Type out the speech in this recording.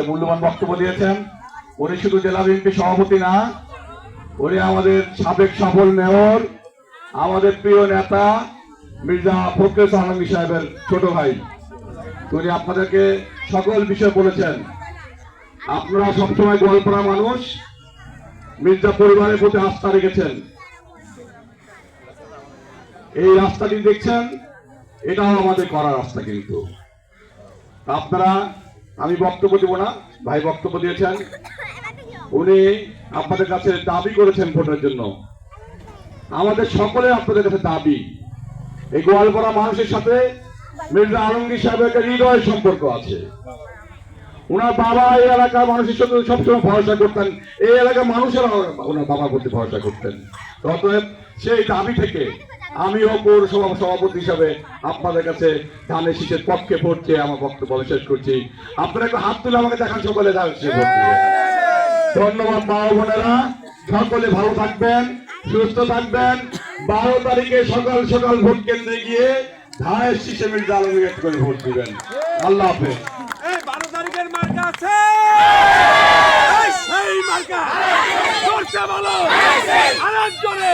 মূল্যবান বক্তব্য দিয়েছেন। উনি শুধু জেলা বিএনপি সভাপতি না, উনি আমাদের সাবেক সফল মেয়র, আমাদের প্রিয় নেতা মির্জা ফখরুল আলমগীর সাহেবের ছোট ভাই। উনি আপনাদেরকে সকল বিষয় বলেছেন। আপনারা সবসময় গোয়ালপাড়া মানুষ, মির্জা পরিবারের প্রতি আস্থা রেখেছেন। এই রাস্তাটি দেখছেন, এটাও আমাদের করা রাস্তা। কিন্তু আপনারা, আমি বক্তব্য দিব না, ভাই বক্তব্য দিয়েছেন। উনি আপনাদের কাছে দাবি করেছেন ভোটের জন্য। আমাদের সকলে আপনাদের কাছে দাবি, এই গোয়ালপাড়া মানুষের সাথে মির্জা আলমগীর সাহেবের একটা হৃদয়ের সম্পর্ক আছে। ওনার বাবা এই এলাকার মানুষের সাথে সবসময় ভরসা করতেন, এই এলাকার মানুষেরা ওনার বাবার প্রতি ভরসা করতেন। অতএব সেই দাবি থেকে আমিও পৌরসভা সভাপতি হিসাবে আপনাদের কাছে ধানের শীষের পক্ষে ভোট চেয়ে আমার বক্তব্য শেষ করছি। আপনারা একটু হাত তুলে আমাকে দেখান সকলে ধানের শীষে ভোট দিয়ে। ধন্যবাদ মা বোনেরা, সকলে ভালো থাকবেন, সুস্থ থাকবেন। 12 তারিখে সকাল সকাল ভোট কেন্দ্রে গিয়ে ধানের শীষে মির্জা আলমগীর করে ভোট দিবেন। আল্লাহ হাফেজ। 12 তারিখের মার্কা আছে, সেই মার্কা করতে বলো আরেকজনে।